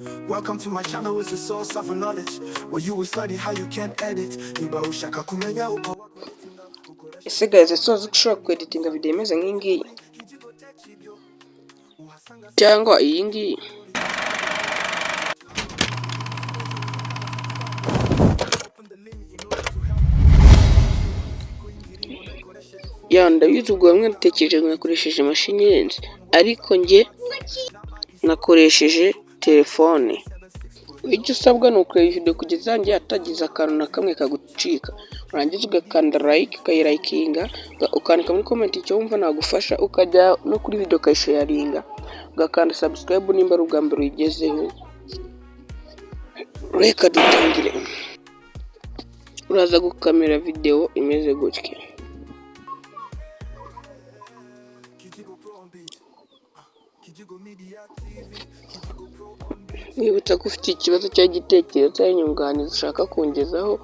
Welcome to my channel, is the source of knowledge where you will study how you can edit. Niba ushaka kumenya uko Ese guys, usoza ushobora kweditinga video imeze nk'ingiyi cyangwa iyi ngiyi. Ndabizi ubwo bamwe natekereje ngo nakoresheje imashini ihenze, ariko njye nakoresheje telefone. Icyo usabwa ni ukureba video kugeza njye hatagize akantu na kamwe kagucika, urangiza ugakanda like, ukayirayikinga, ukandika muri comment icyo wumva nagufasha, ukajya no kuri video ukayisharinga, ugakanda subscribe nimba ari ubwa mbere uyigezeho. Reka dutangire. Uraza gukamera video imeze gutya. Nibutsa ko ufite ikibazo cyangwa igitekerezo cyangwa inyunganizi ushaka kungezaho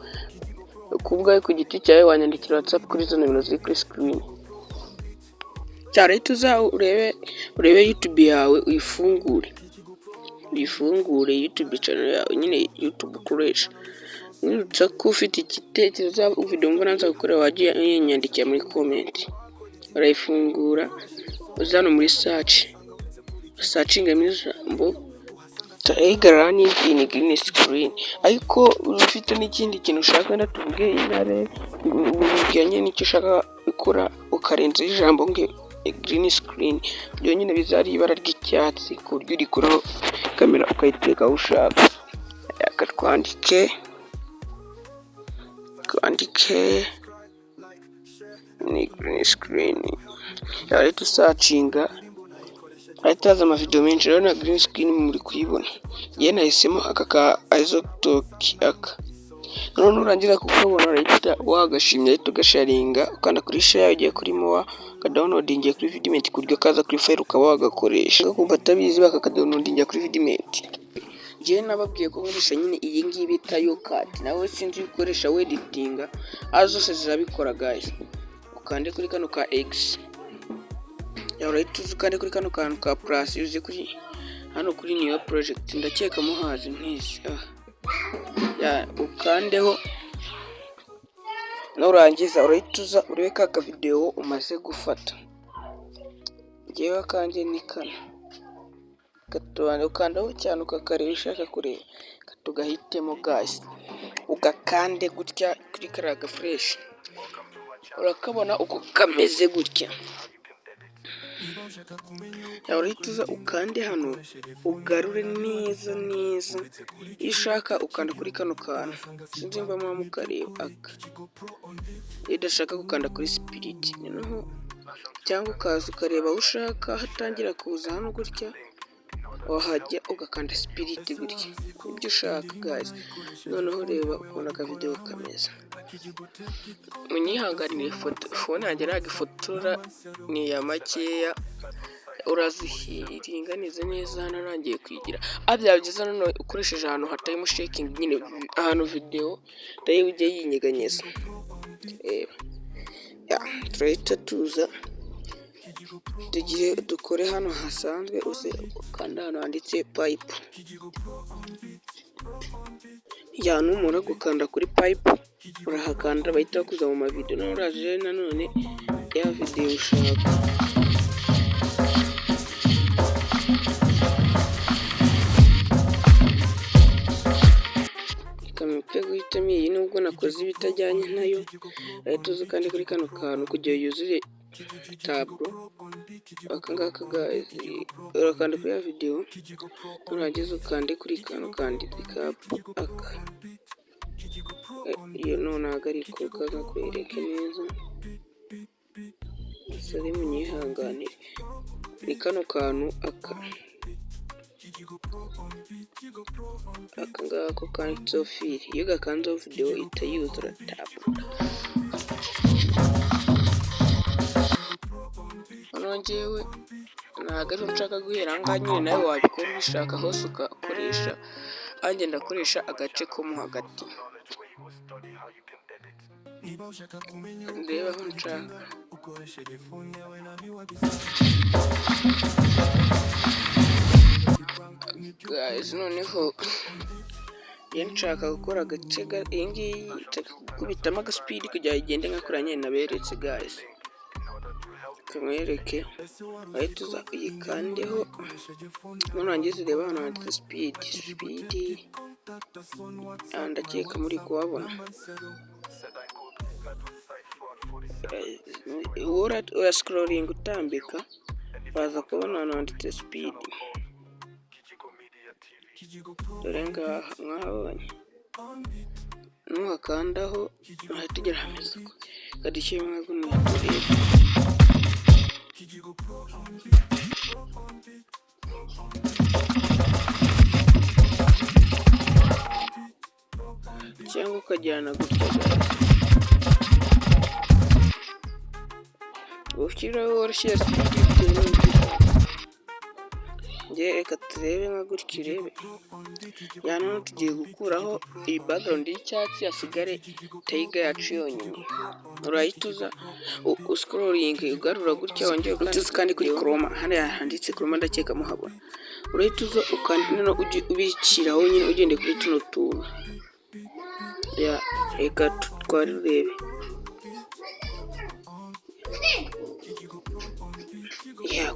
kubwawe ku giti cyawe, wanyandikira WhatsApp kuri izo nimero ziri kuri screen. Cyari tuza urebe YouTube yawe, uyifungure YouTube channel yawe, nyine YouTube ukoresha. Nibutsa ko ufite igitekerezo video mbona nza gukora, wagiye unyandikira muri comment. Urayifungura, uzana muri searching ijambo Tigerani in green screen. Ariko ufite n'ikindi kintu ushaka ndatuvuge intare ubujyanye n'icyo ushaka gukora, ukarenza ijambo nge green screen, byo nyine bizari ibara ry'icyatsi ku buryo urikuraho kamera ukayiteka aho ushaka. Twandike ni green screen. Yari tusacinga ahitaza amavideo menshi, rero na green screen muri kuyibona. Ye nahisemo aka ka isotalk aka. None urangira kukabona urahita wagashimye, ahita ugasharinga, ukanda kuri share, ugiye kuri mowa, downloading kuri vidimenti kuryo kaza kuri file ukaba wagakoresha. Kumva atabizi bakakadownloading kuri vidimenti. Je nababwiye ko nkoresha nyine iyi ngiyi bita YouCut, nawe sinzi ukoresha editinga, azose zirabikora guys. Ukande kuri kano ka X, urahita ukande kuri kano kantu ka plus, uze kuri hano kuri new project, ndakeka muhazi mwese. Ukandeho, nurangiza urahita ureka aka video umaze gufata. Ngewe kanje ni kana ukandaho cyane ukakareba ushaka kureba, katugahitemo guys, ugakande gutya kuri karaga fresh, urakabona uko kameze gutya. Urahita ukande hano, ugarure neza, iyo ushaka ukanda kuri kano kantu, sinzi mba mukareba aka. Iyo udashaka gukanda kuri spirit noneho, cyangwa ukaza ukareba aho ushaka hatangira kuza hano gutya, wahajya ugakanda spirit gutya, ibyo ushaka guys. Noneho reba ukuntu aka video kameze. Munyihanganire phone yanjye nagifotora ni ya makeya, urazihiringanize neza narangiye kwigira. Byabyiza none ukoresheje ahantu hatayimo shaking, nyine ahantu video taye ujye yinyeganyeza. Turahita tuza tugiye dukore hano hasanzwe, uze ukanda hano handitse pipe. Numara gukanda kuri pipe urahakanda, bahita kuza mu mavideo. None uraje nanone ya video ushaka. Ikamupye guhitamo iyi, nubwo nakoze ibitajyanye nayo. Ahita uza kandi kuri kano kantu kugira yuzuye tableau. Akangaka guys, urakanda kuri ya video, nurangiza ukande kuri kano kandi cap aka. Iyo none agariko kagakwereke neza, sari munyihanganire. Ni kano kantu aka ngako kanditseho file. Iyo gakanzeho video itayuzura tableau. Nongewe nagaje nshaka guhera anga nyine, nawe wabikora ubishaka hose ugakoresha. Anje ndakoresha agace ko mu hagati. Ndeba aho nshaka. guys, noneho iyo nshaka gukora agace iyi ngiyi nshaka gukubitamo agaspeed kugira ngo igende nkakora nyine naberetse guys. Kamwereke ahita uza uyikandeho nurangiza ureba hano handitse speed ndakeka muri kuhabona. Urascrolling utambika baza kubona hano handitse speed. Dore ngaha mwahabonye nuhakandaho ahita ugera hameze ko kadushyiremo aguno turebe cyangwa ukajyana gutya ushyiraho warashyira speed reka turebe nka gutya urebe. Hano tugiye gukuraho iyi background y'icyatsi hasigare Tiger yacu yonyine. Urahita uza uscrolling ugarura gutya wongera utuzi kandi kuri chroma hano handitse chroma ndakeka muhabona. Urahita uza ukandino ubishyiraho nyine ugende kuri tuno tuntu reka twarurebe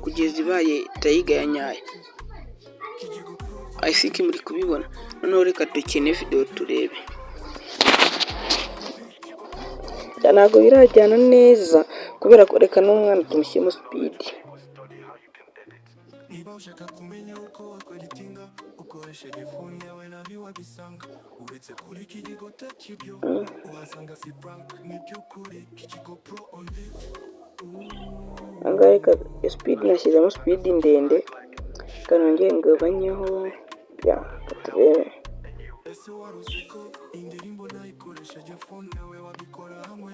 kugeza ibaye Tiger ya nyayo. I think muri kubibona. Noneho reka dukine video turebe. Ntabwo birajyana neza kubera ko reka n'umwana tumushyiremo speed. Niba ushaka kumenya uko wakweretinga ukoresha telefone yawe nabi wabisanga uretse kuri Kijigo Tech ibyo uhasanga si prank n'iby'ukuri Kijigo Pro on this. Angahe speed nashyizemo speed ndende kanongeye ngabanyeho turebe. Ese waruzi ko indirimbo nayikoresha telefone nawe wabikora hamwe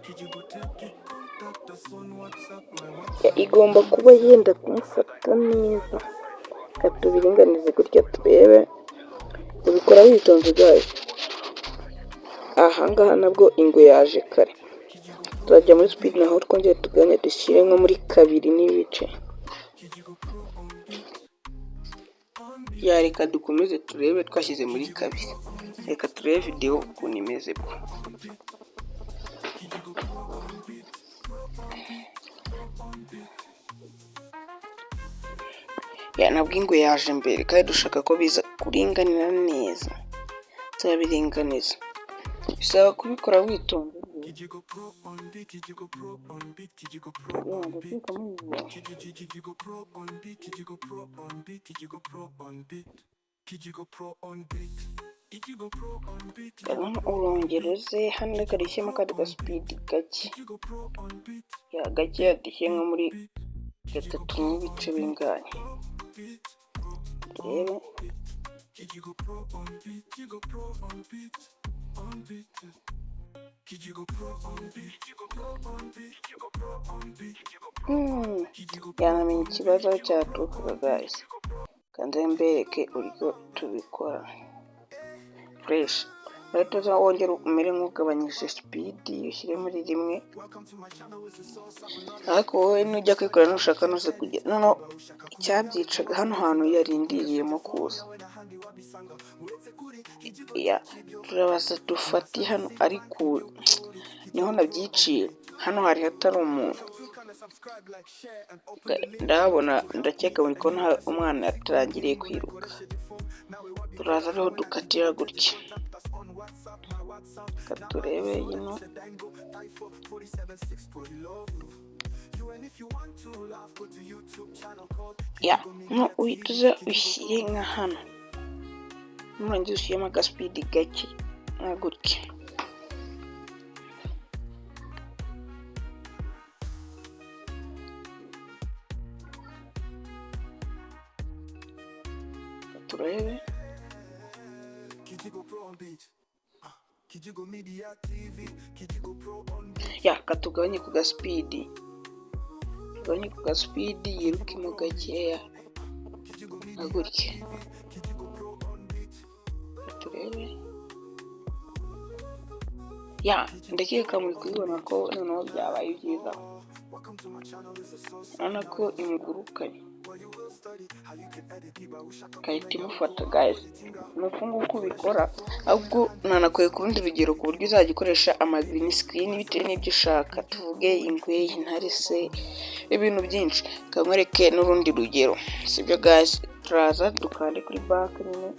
Kijigo Tech contact us on WhatsApp igomba kuba yenda kumufata neza katubiringanize gutya turebe ubikora witonze guys. Ahangaha nabwo ingwe yaje kare turajya muri speed naho twongeye tuganye dushyire nko muri 2 n'ibice. Reka dukomeze turebe twashyize muri 2. Reka turebe video ukuntu imeze bwo. Nabwo ingwe yaje mbere kandi dushaka ko biza kuringanira neza. Turabiringaniza bisaba kubikora witonze. Kijigo Pro on beat, Kijigo Pro on beat, Kijigo Pro on beat, Kijigo Pro on beat, Kijigo Pro on beat, Kijigo Pro on beat, Kijigo Pro on beat, Kijigo Pro on beat. Urongeruze hano reka dushyiremo akandi ga speed gake gake yadishye nko muri 3 n'ibice binganye. Rebe Kijigo Pro on beat, Kijigo Pro on beat, on beat. Kijigo Pro on beat, Kijigo Pro on beat, Kijigo Pro on beat. Yanamenye ikibazo cyatuka guys. Kandi mbereke uriko tubikora. Fresh. Rero wongera umere nk'ugabanyije speed ushyire muri 1. Ariko wowe nujya kwikora nushaka nose kujya. None icyabyicaga hano hantu yarindiriyemo kuza. Turabaza dufati hano ariko niho nabyiciye. Hano hari hatari umuntu. Ndabona ndakeka muri ko nta umwana yatarangiriye kwiruka. Turaza rero dukatira gutya. Katurebe yino. No uhituza ushyire nka hano. Nurangiza ushyiremo aga speed gake nka gutya. Turebe Kijigo Pro on beat, Kijigo Media TV, Kijigo Pro on beat. Katugabanye ku ga speed. Tugabanye ku ga speed yirukimo gakeya. Agutya. Turebe. Ndakeka muri kubibona ko noneho byabaye byiza. Urabona ko imugurukanye. ugahita imufata guys. Nuko nguko ubikora, ahubwo nanakwiye ku rundi rugero ku buryo uzajya ukoresha ama green screen bitewe n'ibyo ushaka, tuvuge ingwe, intare se, ibintu byinshi. Kamwereke n'urundi rugero, sibyo guys. Turaza dukande kuri back nyine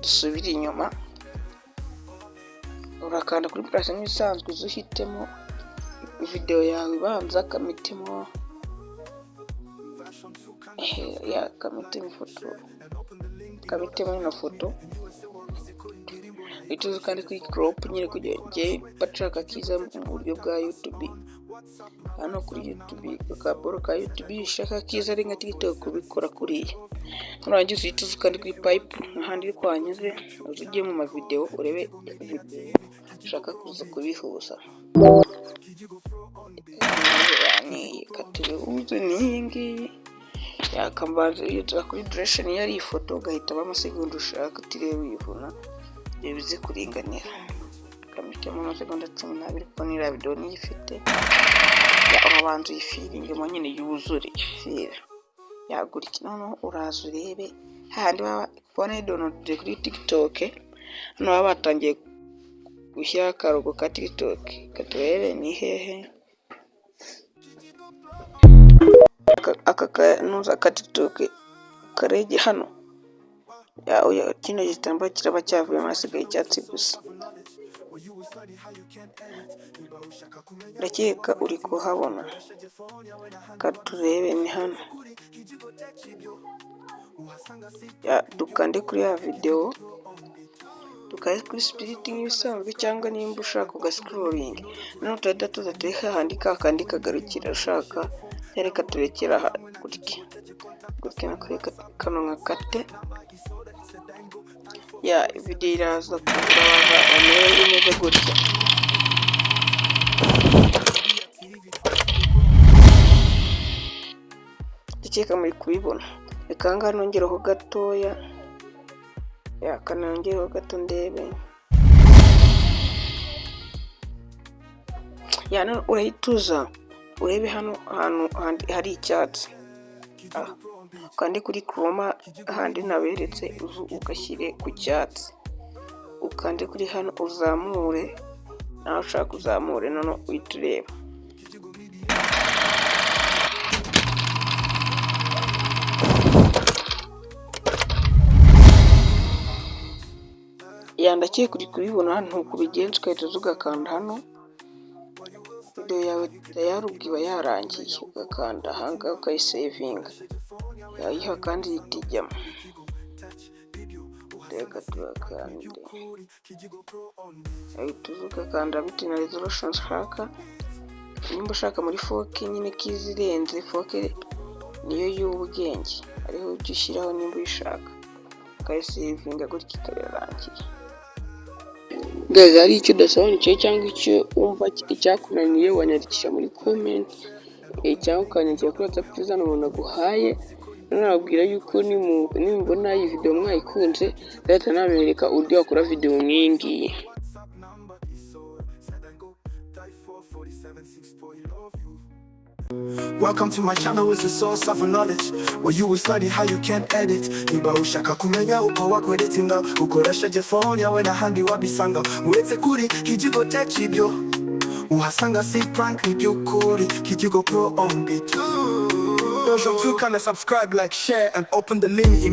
dusubire inyuma, urakanda kuri plus nk'ibisanzwe uzuhitemo video yawe ibanza, kamitemo kamitemo ifoto, kamitemo ino foto, ituze kandi kuri crop nyine kugira nge bashaka kiza mu buryo bwa YouTube. Hano kuri YouTube akaboro ka YouTube ishaka kiza ari nka TikTok kubikora kuriya. Nurangiza ituze kandi kuri pipe n'ahandi kwanyuze, uzugiye mu ma video urebe video ushaka kuza kubihuza. Yani katire uze ningi yakambaza yitwa kuri duration yari ifoto, ugahita bamasegonda ushaka tirebe uyivuna bize kuringanira. Kamitemo amasegonda 12 ko nira video nifite ya ababantu ifiringe mo nyine yuzure ifira yaguriki. None uraza urebe handi babona download kuri TikTok. Hano baba batangiye gushyira akarogo ka TikTok, katurebe ni hehe aka nuza ka TikTok karege hano ya kino gitamba kiraba cyavuye amasigaye icyatsi gusa. Ndakeka uri kuhabona, katurebe ni hano ya dukande kuri ya video, tukaye kuri spirit nk'ibisanzwe, cyangwa nimba ushaka ugascrolling none tuda tuzateha handika kandi kagarukira ushaka yareka turekera gutya nakureka kano nkakate ya video iraza kubaza amere neza gutya. Ndakeka muri kubibona, reka ngaha nongeraho gatoya ya kanongeraho gato ndebe ya none urahituza urebe hano hari icyatsi kandi kuri chroma handi naberetse uzu ugashyire ku cyatsi, ukande kuri hano uzamure naho ushaka uzamure none uyitureba. Yandakiye kuri kubibona hano kubigenza ukahita ugakanda hano video yawe tayarubwiba yarangiye, ugakanda hanga ukayisavinga yayiha kandi yitijyamo. Reka turakande ayituzuka kanda bite na resolution ushaka, nimba ushaka muri 4K nyine kizirenze 4K niyo y'ubwenge ariho ujye ushyiraho nimba uyishaka ukayisavinga gutya ikarangiye. Gaza ari icyo udasobanukiwe cyangwa icyo umva icyakunaniye wanyandikisha muri comment cyangwa ukanyandikira kuri WhatsApp zano umuntu aguhaye. Nababwira yuko nimbona iyi video mwayikunze ndahita nabereka uburyo wakora video nk'ingiyi. Welcome to my channel, is the source of knowledge where you will study how you can edit. Niba ushaka kumenya uko wakweditinga ukoresheje phone yawe na handi wabisanga uretse kuri Kijigo Tech ibyo uhasanga si prank n'ibyukuri. Kijigo Pro on beat. Don't subscribe, like, share and open the link.